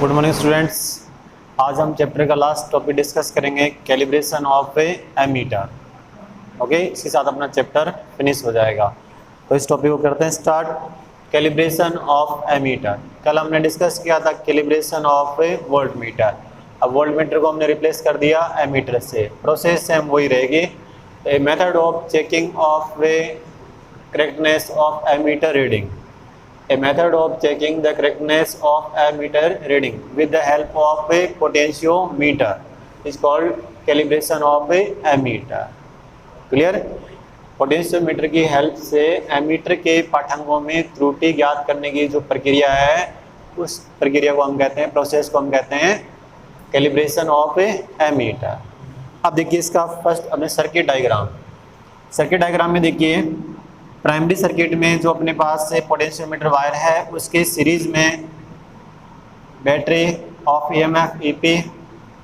Good morning students. आज हम chapter का लास्ट टॉपिक डिस्कस करेंगे, calibration of an ammeter. Okay, इसके साथ अपना चैप्टर फिनिश हो जाएगा। तो इस टॉपिक को करते हैं स्टार्ट। Calibration of ammeter. कल हमने डिस्कस किया था calibration of A volt meter. अब वोल्ट मीटर को हमने रिप्लेस कर दिया एमीटर से। प्रोसेस सेम वही रहेगी। A method of checking of a correctness of ammeter reading. A method of checking the correctness of ammeter reading with the help of a potentiometer is called calibration of a ammeter. Clear? Potentiometer की help से ammeter के पाठांकों में त्रुटि ज्ञात करने की जो प्रक्रिया है, उस प्रक्रिया को हम कहते हैं, प्रोसेस को हम कहते हैं कैलिब्रेशन ऑफ ए एमीटर। अब देखिए इसका फर्स्ट अपने सर्किट डायग्राम। सर्किट डायग्राम में देखिए प्राइमरी सर्किट में जो अपने पास से पोटेंशियोमीटर वायर है उसके सीरीज में बैटरी ऑफ ईएमएफ ईपी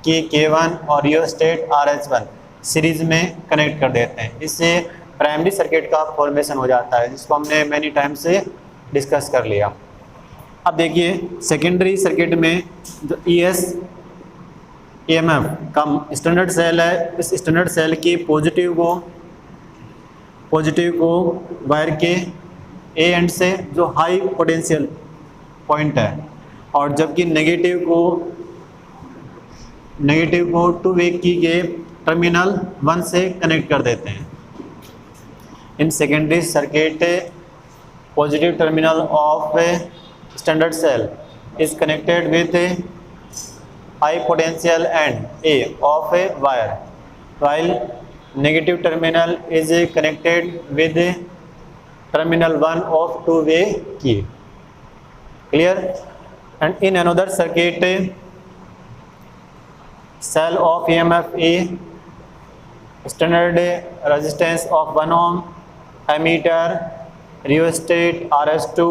की K1 और रियोस्टेट RH1 सीरीज में कनेक्ट कर देते हैं। इससे प्राइमरी सर्किट का फॉर्मेशन हो जाता है, जिसको हमने मैनी टाइम से डिस्कस कर लिया। अब देखिए सेकेंडरी सर्किट में जो ES ईएमएफ का स्टैंडर्ड सेल है, इस स्टैंडर्ड सेल की पॉजिटिव को वायर के ए एंड से जो हाई पोटेंशियल पॉइंट है, और जबकि नेगेटिव को टू वे की के टर्मिनल 1 से कनेक्ट कर देते हैं। In secondary circuit positive terminal of standard cell is connected with high potential end A of a wire, while negative terminal is connected with terminal 1 of two-way key. Clear? And in another circuit, cell of EMF E, standard resistance of 1 ohm, ammeter, rheostat RS2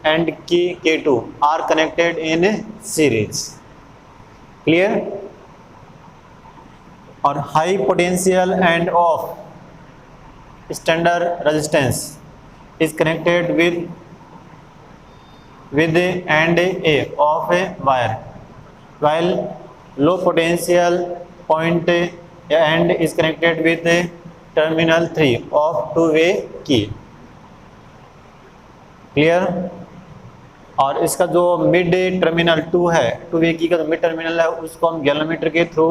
and key K2 are connected in series. Clear? और high potential end of standard resistance is connected with and A of a wire, while low potential point and is connected with terminal 3 of two way की। Clear? और इसका जो mid terminal 2 है, two way की का जो mid terminal है, उसको हम गैलोमीटर के थ्रू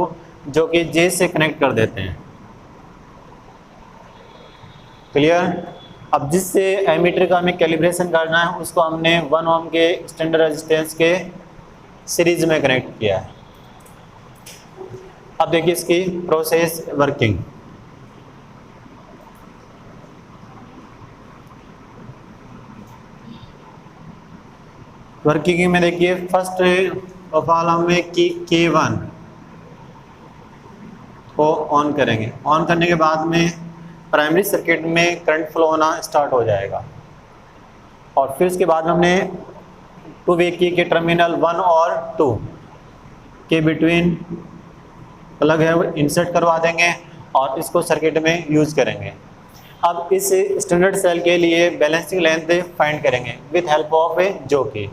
जो कि जे से कनेक्ट कर देते हैं। क्लियर? अब जिससे एमीटर का हमें कैलिब्रेशन करना है, उसको हमने 1 ओम के स्टैंडर्ड रेजिस्टेंस के सीरीज में कनेक्ट किया है। अब देखिए इसकी प्रोसेस वर्किंग। वर्किंग में देखिए फर्स्ट ऑफ ऑल हमें K1 को ऑन करेंगे। ऑन करने के बाद में प्राइमरी सर्किट में करंट फ्लो होना स्टार्ट हो जाएगा, और फिर उसके बाद हमने टू वे की के टर्मिनल 1 और 2 के बिटवीन प्लग है वो इंसर्ट करवा देंगे और इसको सर्किट में यूज करेंगे। अब इस स्टैंडर्ड सेल के लिए बैलेंसिंग लेंथ फाइंड करेंगे विद हेल्प ऑफ ए जोकी,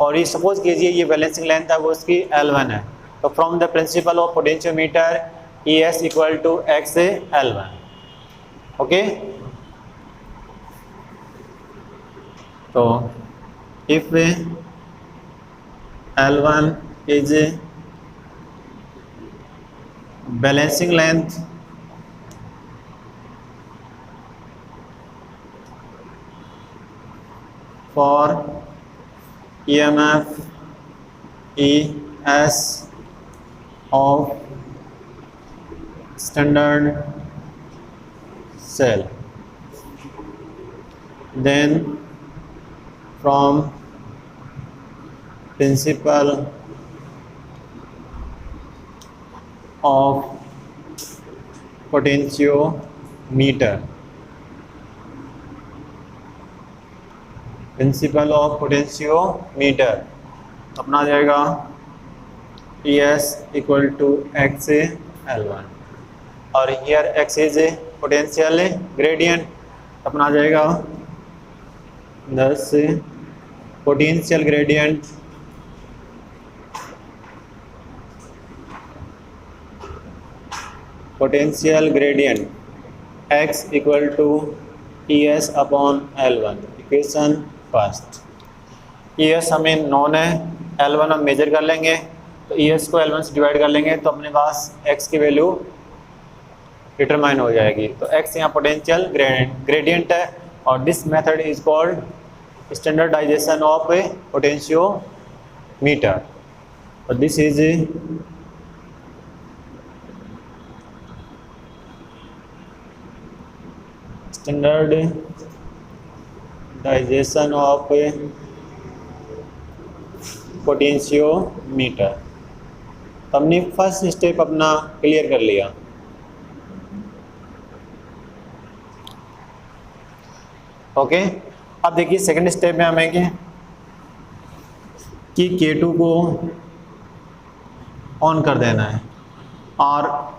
और ये सपोज कीजिए ये बैलेंसिंग लेंथ है वो उसकी L1 है। तो from the principle of potentiometer ES equal to x L1। Okay, तो if L1 is balancing length for EMF ES of standard cell, then from principle of potentiometer, अपना जाएगा ES equal to x L1, और here x is potential gradient, अपना आ जाएगा 10 potential gradient potential gradient x equal to ES upon L1, equation first. ES हमें known है, L1 हम major कर लेंगे, तो ES को L1 से डिवाइड कर लेंगे तो अपने पास x की वैल्यू डिटरमाइन हो जाएगी। तो x यहाँ पोटेंशियल ग्रेडियंट है और this method is called standardisation of a potentiometer. और this is standardisation of a potentiometer. तो हमने फर्स्ट स्टेप अपना क्लियर कर लिया। ओके, अब देखिए सेकंड स्टेप में हमें कि K2 को ऑन कर देना है और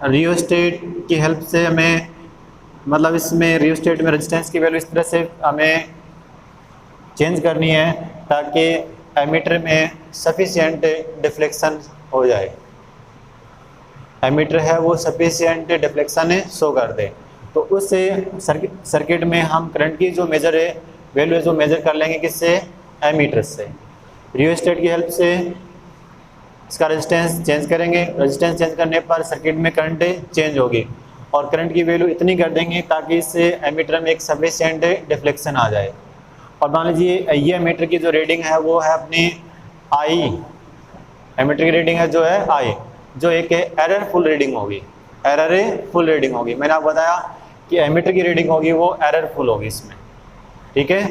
रियोस्टेट की हेल्प से हमें, मतलब इसमें रियोस्टेट में रेजिस्टेंस की वैल्यू इस तरह से हमें चेंज करनी है ताकि एमीटर में सफिशिएंट डिफ्लेक्शन हो जाए। एमीटर है वो सफिशिएंट डिफ्लेक्शन शो कर दे, तो उससे सर्किट में हम करंट की जो मेजर है वैल्यू जो मेजर कर लेंगे किससे, एमीटर से। रियोस्टेट की हेल्प से इसका रेजिस्टेंस चेंज करेंगे, रेजिस्टेंस चेंज करने पर सर्किट में करंट चेंज होगी और करंट की वैल्यू इतनी कर देंगे ताकि इससे एमीटर में एक सफिशिएंट डिफ्लेक्शन आ जाए। और मान लीजिए ये एमीटर की जो रीडिंग है वो है अपनी आई, एमीटर की रीडिंग है जो है आई, जो एक एररफुल रीडिंग होगी, एररफुल रीडिंग होगी। मैंने आपको बताया कि एमीटर की रीडिंग होगी वो एररफुल होगी इसमें, ठीक है।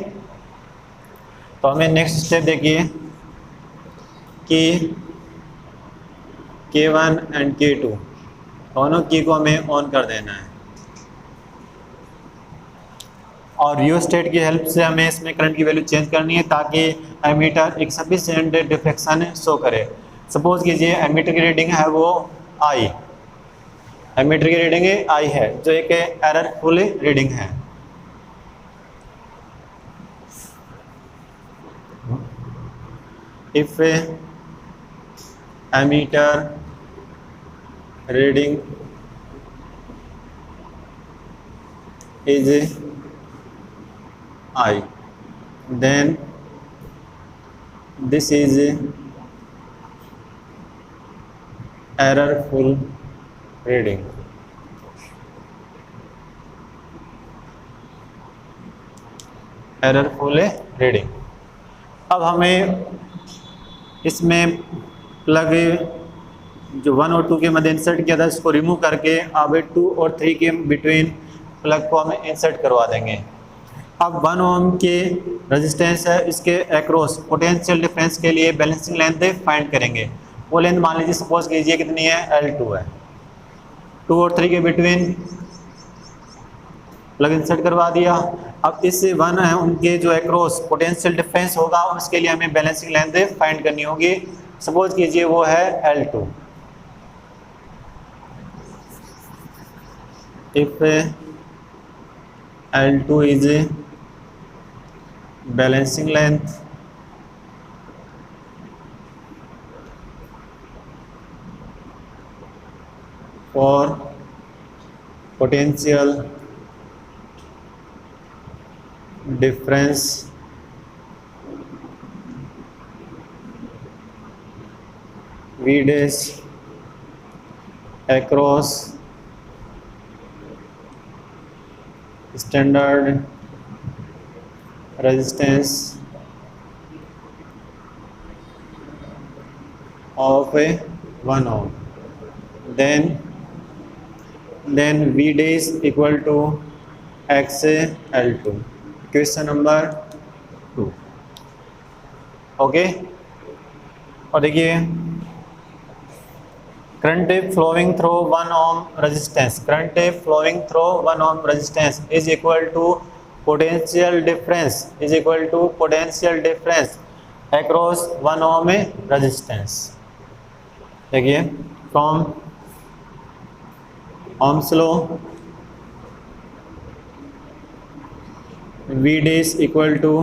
तो हमें नेक्स्ट स्टेप देखिए कि K1 एंड K2 दोनों की को हमें ऑन कर देना है और रियोस्टेट की हेल्प से हमें इसमें करंट की वैल्यू चेंज करनी है ताकि एमीटर एक सफिशिएंट डिफ्लेक्शन शो करे। सपोज कीजिए एमीटर की रीडिंग है वो आई, एमीटर की रीडिंग आई है जो एक एररफुल रीडिंग है। If ammeter reading is I, then this is errorful reading. Errorful reading. अब हमें इसमें प्लग जो 1 और 2 के मध्य इंसर्ट किया था इसको रिमूव करके अब 2 और 3 के बिटवीन प्लग को हम इंसर्ट करवा देंगे। अब 1 ओम के रेजिस्टेंस है, इसके अक्रॉस पोटेंशियल डिफरेंस के लिए बैलेंसिंग लेंथ फाइंड करेंगे। वो लेंथ मान लीजिए सपोज कीजिए कितनी है, L2 है। 2 और 3 के बिटवीन प्लग इंसर्ट करवा दिया। अब इस 1 है उनके जो अक्रॉस पोटेंशियल डिफरेंस होगा उसके लिए हमें बैलेंसिंग लेंथ फाइंड करनी होगी। सपोज कीजिए वो है L2। If L2 is balancing length for potential difference V dash across standard resistance of a 1 ohm, then V dash equal to XL2, question number 2। Okay, और देखिए current flowing through 1 ohm resistance, current flowing through 1 ohm resistance is equal to potential difference, is equal to potential difference across 1 ohm resistance. देखिए from Ohm's law, V dash equal to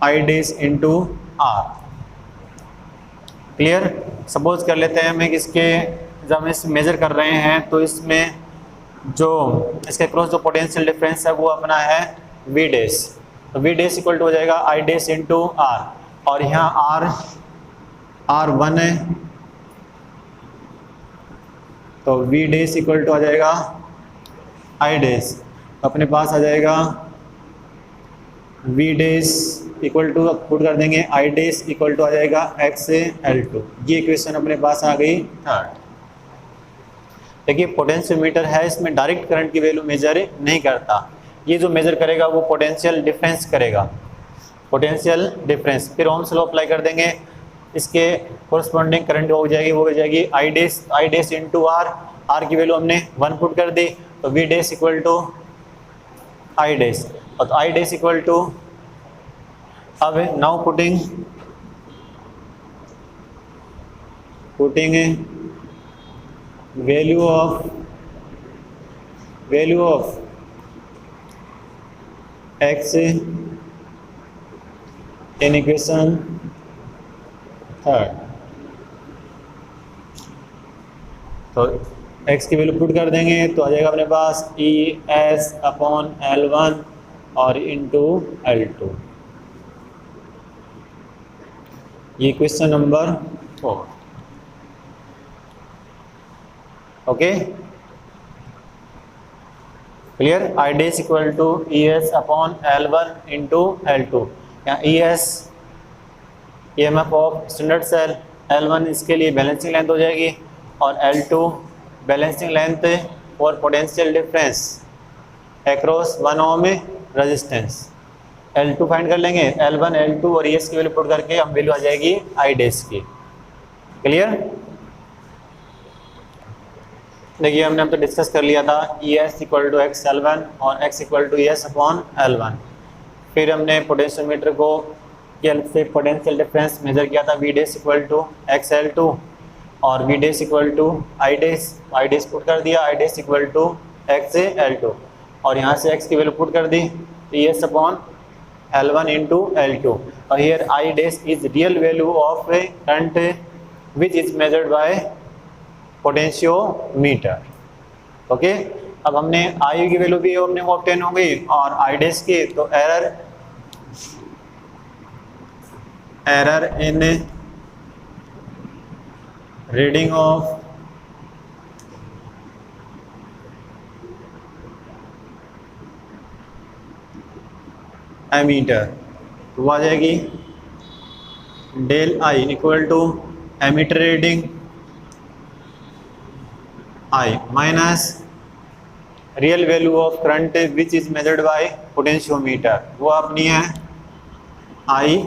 I dash into R। Clear. Suppose कर लेते हैं हमें किसके जब हम इस major कर रहे हैं तो इसमें जो इसके क्रॉस जो पोटेंशियल डिफरेंस है वो अपना है वी डैश। तो वी डैश इक्वल टू हो जाएगा आई डैश इंटू आर, और यहाँ आर 1 है तो वी डैश इक्वल टू आ जाएगा आई डैश, अपने पास आ जाएगा V dash equal to put कर देंगे आई डैश इक्वल टू आ जाएगा XL2। ये इक्वेशन अपने पास आ गई थर्ड। देखिए पोटेंशियोमीटर है, इसमें डायरेक्ट करंट की वैल्यू मेजर नहीं करता, ये जो मेजर करेगा वो पोटेंशियल डिफरेंस करेगा, पोटेंशियल डिफरेंस। फिर ओम्स लॉ अप्लाई कर देंगे, इसके कोरस्पॉन्डिंग करंट हो जाएगी, वो हो जाएगी आई डैश इंटू आर की वैल्यू हमने 1 पुट कर दी तो V dash equal to I dash, और तो आई डैश इक्वल टू, अब now putting value of x in equation third. तो x की वैल्यू पुट कर देंगे तो आ जाएगा अपने पास ES/L1 और इंटू L2। ये question number 4। Okay clear. I dash equal to ES/L1 into L2। यहाँ ES EMF of standard cell, L1 इसके लिए बैलेंसिंग लेंथ हो जाएगी, और L2 बैलेंसिंग लेंथ और potential difference across 1 ohm resistance. L2 find कर लेंगे, L1 L2 और ES की वैल्यू पुट करके हम वैल्यू आ जाएगी आई डैश की। क्लियर। देखिए हमने तो डिस्कस कर लिया था ES इक्वल टू XL1 और X इक्वल टू ES/L1। फिर हमने पोटेंशियोमीटर को की हेल्प से पोटेंशियल डिफरेंस मेजर किया था, we dash equal to XL2 और V dash equal to I dash put कर दिया, आई डैश इक्वल टू XL2, और यहाँ से X की वैल्यू पुट कर दी ES/L1 इंटू L2, और here I dash is real value of A current which is measured by potentiometer. Okay अब हमने आई की वैल्यू भी हमने ऑब्टेन हो गई और आई डैश की, तो error in reading of ammeter तो आ जाएगी del I equal to ammeter reading I minus real value of current which is measured by potentiometer, वो अपनी है आई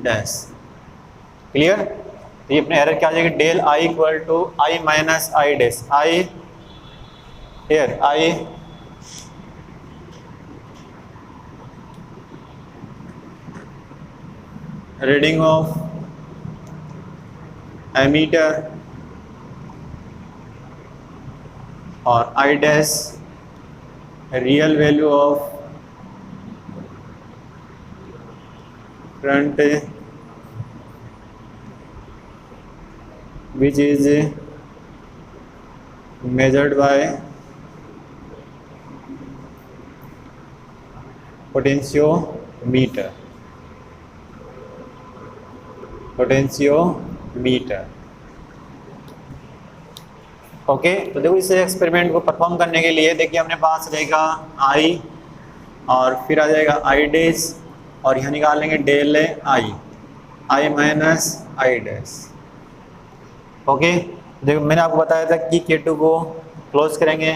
डैश। क्लियर। तो ये अपने एरर क्या आ जाएगी, del I equal to I minus I dash, I here I reading of ammeter और I dash real value of current which is measured by potentiometer। Okay तो देखो इस एक्सपेरिमेंट को परफॉर्म करने के लिए देखिए अपने पास रहेगा आई और फिर आ जाएगा आई डैश और यहाँ निकाल लेंगे del I minus I dash. Okay देखो मैंने आपको बताया था कि K2 को क्लोज करेंगे,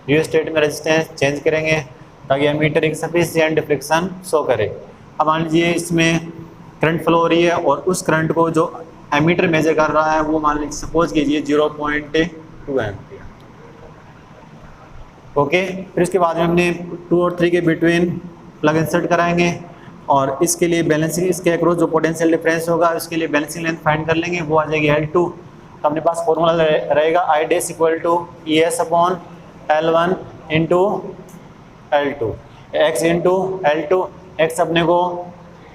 न्यू स्टेट में रेजिस्टेंस चेंज करेंगे ताकि एमीटर एक सफिशिएंट डिफ्लेक्शन शो करे। अब मान लीजिए इसमें करंट फ्लो हो रही है और उस करंट को जो एमीटर मेजर कर रहा है वो मान लीजिए सपोज कीजिए 0.2 एम्पियर। ओके फिर इसके बाद में हमने 2 और 3 के बिटवीन प्लग इंसर्ट कराएंगे और इसके लिए बैलेंसिंग, इसके अक्रॉस जो पोटेंशियल डिफरेंस होगा उसके लिए बैलेंसिंग लेंथ फाइंड कर लेंगे, वो आ जाएगी L2। तो अपने पास फॉर्मूला रहेगा I dash equal to ES/L1 into L2, X into L2, X अपने को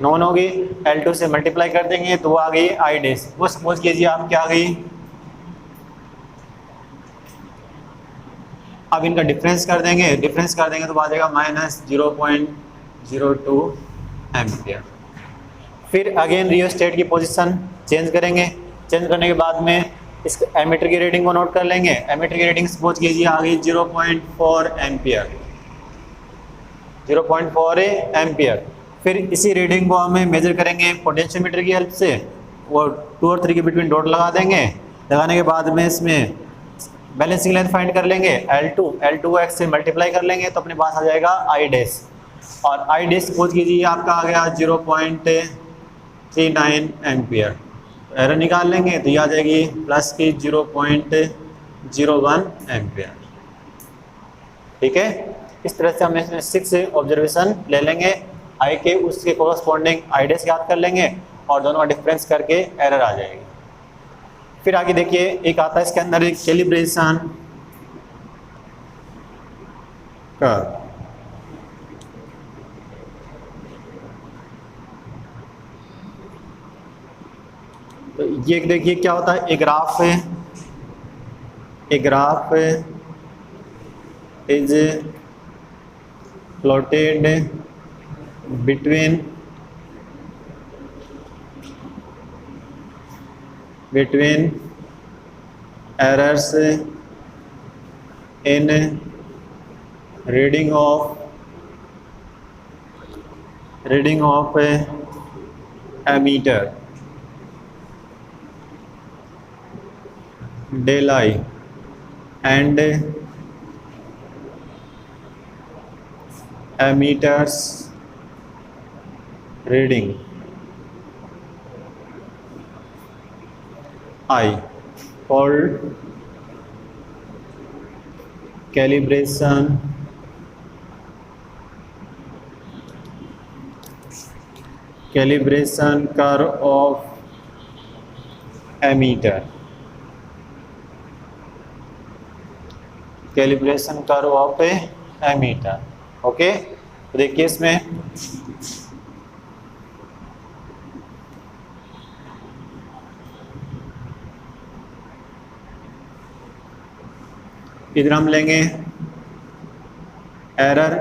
नॉन होगी, L2 से मल्टीप्लाई कर देंगे तो वो आ गई आई डैश। वो सपोज कीजिए आपकी आ गई अब इनका डिफरेंस कर देंगे, तो आ जाएगा -0.02 एम्पियर। फिर अगेन रियोस्टेट की पोजीशन चेंज करेंगे, चेंज करने के बाद में इस एमीटर की रीडिंग को नोट कर लेंगे। एमीटर की रीडिंग सपोज कीजिए आ गई 0.4 एम्पियर, 0.4 एम्पियर। फिर इसी रीडिंग को हमें मेजर करेंगे पोटेंशियोमीटर की हेल्प से, वो 2 और 3 के बिटवीन डॉट लगा देंगे। लगाने के बाद में इसमें बैलेंसिंग लेंथ फाइंड कर लेंगे, L2 को x से मल्टीप्लाई कर लेंगे तो अपने पास आ जाएगा I डैश, और I डैश सपोज कीजिए आपका आ गया 0.39 एम्पियर। एरर निकाल लेंगे तो ये आ जाएगी प्लस की 0.01 एम्पियर। ठीक है, इस तरह से हम इसमें 6 ऑब्जर्वेशन ले लेंगे, I के उसके कोरस्पॉन्डिंग I डैश याद कर लेंगे और दोनों का डिफरेंस करके एरर आ जाएगी। फिर आगे देखिए एक आता है इसके अंदर एक कैलिब्रेशन कर्व। तो ये देखिए क्या होता है, एक graph is plotted between errors in reading of ammeter del I and ammeters reading I called calibration curve of ammeter, calibration curve of ammeter. Okay, तो देखिए इसमें इधर हम लेंगे error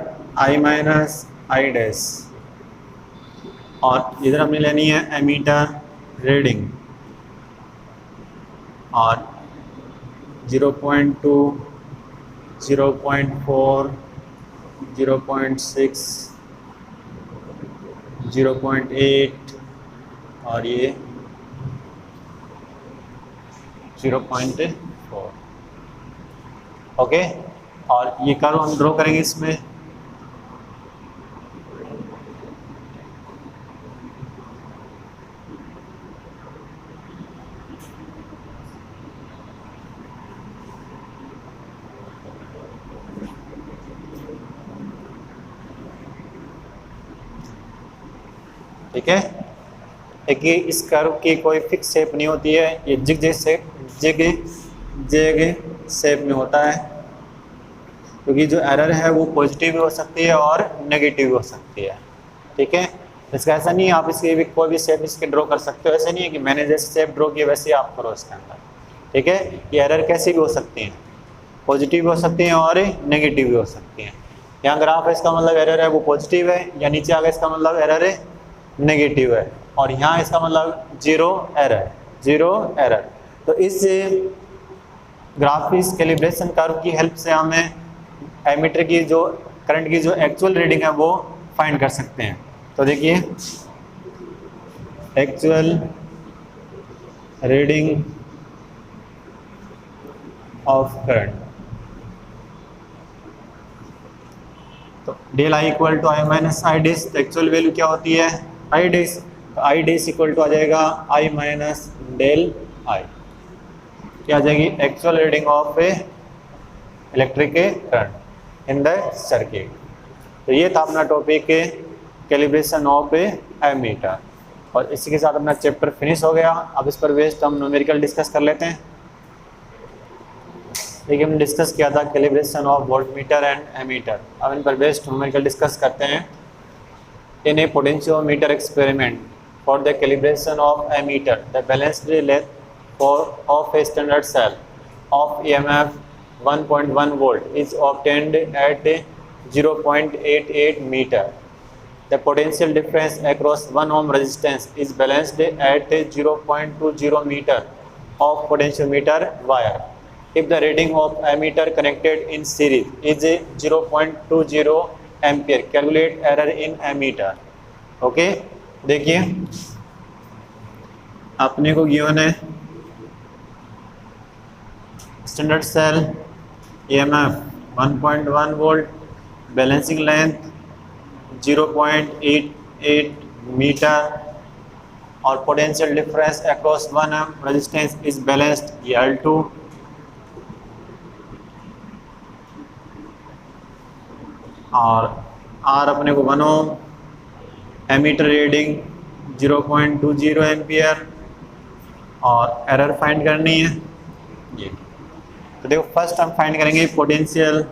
I minus I dash, और इधर हमने लेनी है एमीटर रीडिंग, और 0.2, 0.4, 0.6, 0.8 और ये 0.4। ओके, और ये कर्व हम ड्रॉ करेंगे इसमें। ठीक है, देखिए इस कर्व की कोई फिक्स शेप नहीं होती है, ये जिग शेप में होता है, क्योंकि जो एरर है वो पॉजिटिव भी हो सकती है और नेगेटिव भी हो सकती है। ठीक है, इसका ऐसा नहीं है आप इसकी भी कोई भी शेप इसके ड्रॉ कर सकते हो, ऐसा नहीं है कि मैंने जैसे शेप ड्रॉ किया वैसे आप करो इसके अंदर। ठीक है, ये एरर कैसी भी हो सकती हैं, पॉजिटिव भी हो सकती हैं और नेगेटिव भी हो सकती हैं। यहाँ ग्राफ है इसका मतलब एरर है वो पॉजिटिव है, या नीचे आ गया इसका मतलब एरर है नेगेटिव है, और यहाँ इसका मतलब जीरो एरर। तो इस ग्राफ इस कैलिब्रेशन कर्व की हेल्प से हमें एमीटर की जो करंट की जो एक्चुअल रीडिंग है वो फाइंड कर सकते हैं। तो देखिए एक्चुअल रीडिंग ऑफ करंट, तो del I equal to I minus I dash, actual value क्या होती है आई डैश, तो आई डैश इक्वल टू आ जाएगा आई माइनस डेल आई, क्या आ जाएगी actual reading of electric current in the circuit. तो ये था अपना टॉपिक कैलिब्रेशन ऑफ एमीटर, और इसी के साथ अपना चैप्टर फिनिश हो गया। अब इस पर बेस्ड हम न्यूमेरिकल डिस्कस कर लेते हैं। देखिए हमने डिस्कस किया था calibration of voltmeter and ammeter, अब इन पर बेस्ड न्यूमेरिकल डिस्कस करते हैं। In a potentiometer experiment for the calibration of ammeter the balanced length of a standard cell of EMF 1.1 volt is obtained at 0.88 meter. The potential difference across 1 ohm resistance is balanced at 0.20 meter of potentiometer wire. If the reading of ammeter connected in series is 0.20 ampere, calculate error in ammeter. Okay, देखिए अपने को given है standard cell EMF 1.1 volt, balancing length 0.88 metre और potential difference across 1 ohm resistance is balanced L2 और R अपने को 1 ohm, ammeter reading 0.20 ampere और error find करनी है ये। तो देखो फर्स्ट हम फाइंड करेंगे potential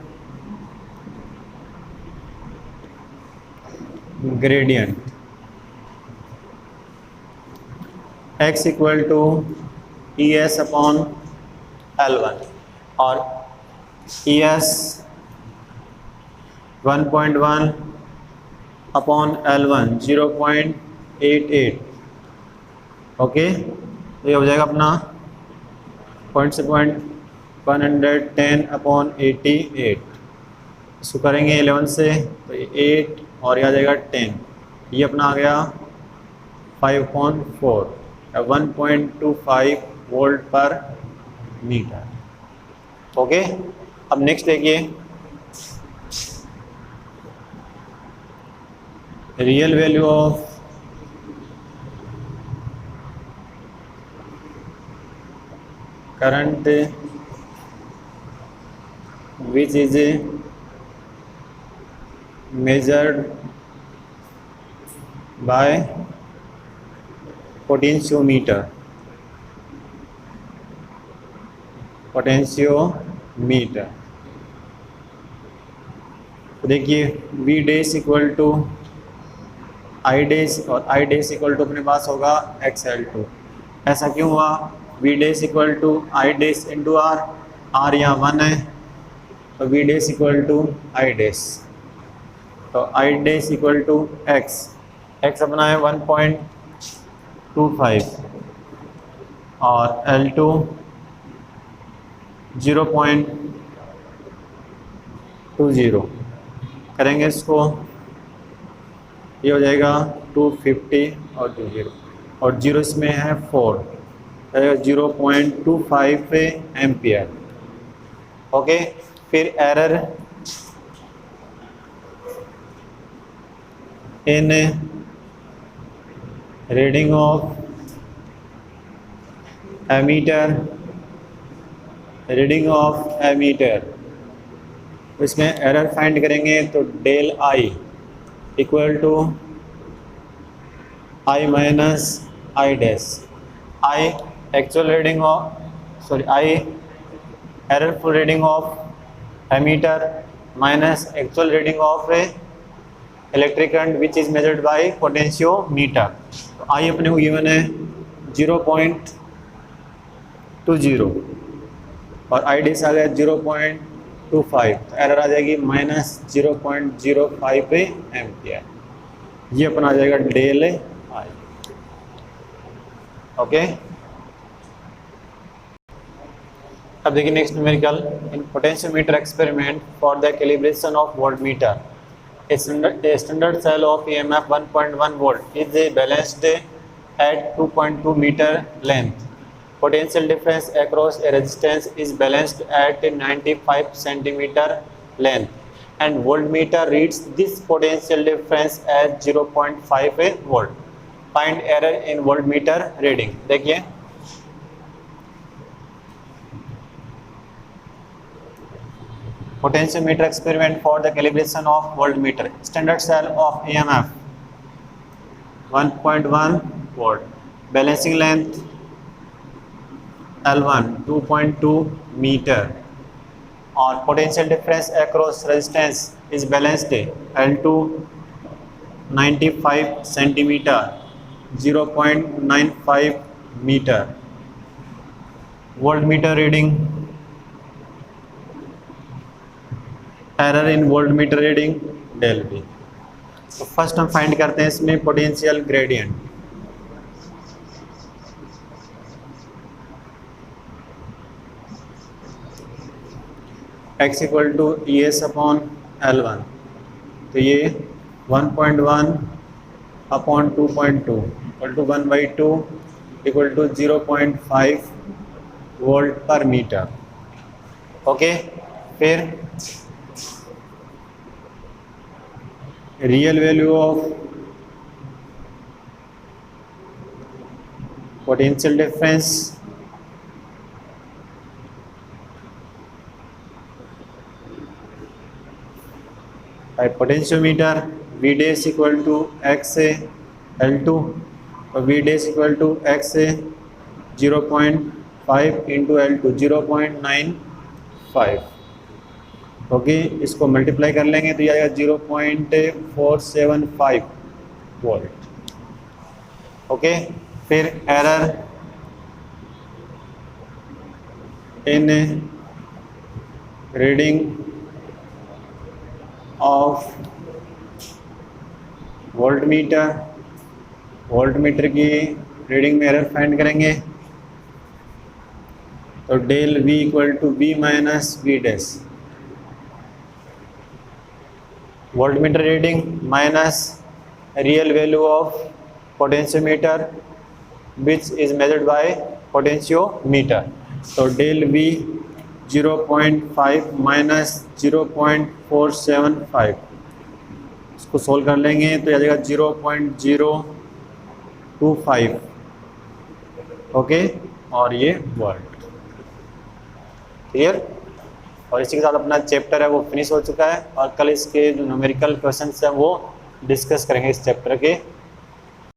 gradient x equal to ES upon L1 और ES 1.1 अपॉन L1 0.88। ओके, तो ये हो जाएगा अपना पॉइंट से पॉइंट 110 अपॉन 88। इसको करेंगे 11 से तो ये 8 और ये आ जाएगा 10, ये अपना आ गया 5.4 1.25 वोल्ट पर मीटर। ओके, अब नेक्स्ट देखिए real value of current which is measured by potentiometer। तो देखिए V dash equal to I dash और I डैश इक्वल टू अपने पास होगा XL2। ऐसा क्यों हुआ? V dash equal to I dash into R यहाँ 1 है तो V dash equal to I dash, तो I dash equal to x अपना है 1.25 और L2 0.20 करेंगे इसको, ये हो जाएगा 250 और 20 और 0 इसमें है 4, 0.25 एम्पियर। ओके, फिर error in reading of ammeter, इसमें एरर फाइंड करेंगे तो del I equal to I minus I dash, I actual reading of I errorful reading of ammeter minus actual reading of electric current which is measured by potentiometer. तो I अपने को given है 0.20 और I dash आ गया 0.25, तो error आ जाएगी minus 0.05 ampere, ये अपना आ जाएगा डेल आई। ओके, अब देखिए next numerical in potentiometer experiment for the calibration of voltmeter. A standard cell of EMF 1.1 volt is balanced at 2.2 meter length. Potential difference across a resistance is balanced at 95 centimeter length and voltmeter reads this potential difference as 0.5 volt. Find error in voltmeter reading। देखिए potentiometer experiment for the calibration of voltmeter, standard cell of EMF 1.1 volt, balancing length L1 2.2 meter और potential difference across resistance is balanced L2 95 centimeter 0.95 meter। voltmeter reading error in voltmeter reading del V. तो first हम find करते हैं इसमें potential gradient. x equal to E S upon L1, तो ये 1.1 अपॉन 2.2 equal to 1/2 equal to 0.5 volt per meter. Okay, फिर real value of potential difference by potentiometer V dash equal to XA L2, और V dash equal to XA 0.5 into L2 0.95। Okay, इसको multiply कर लेंगे तो ये आएगा 0.475 वोल्ट। ओके, फिर error in reading of voltmeter की रीडिंग में एरर फाइंड करेंगे, तो del V equal to V minus V dash, voltmeter reading minus real value of potentiometer which is measured by potentiometer, तो डेल V 0.5 माइनस 0.475, इसको solve कर लेंगे तो आ जाएगा 0.025। ओके, और ये वोल्ट। क्लियर? और इसी के साथ अपना चैप्टर है वो फिनिश हो चुका है, और कल इसके जो न्यूमेरिकल क्वेश्चंस हैं वो डिस्कस करेंगे इस चैप्टर के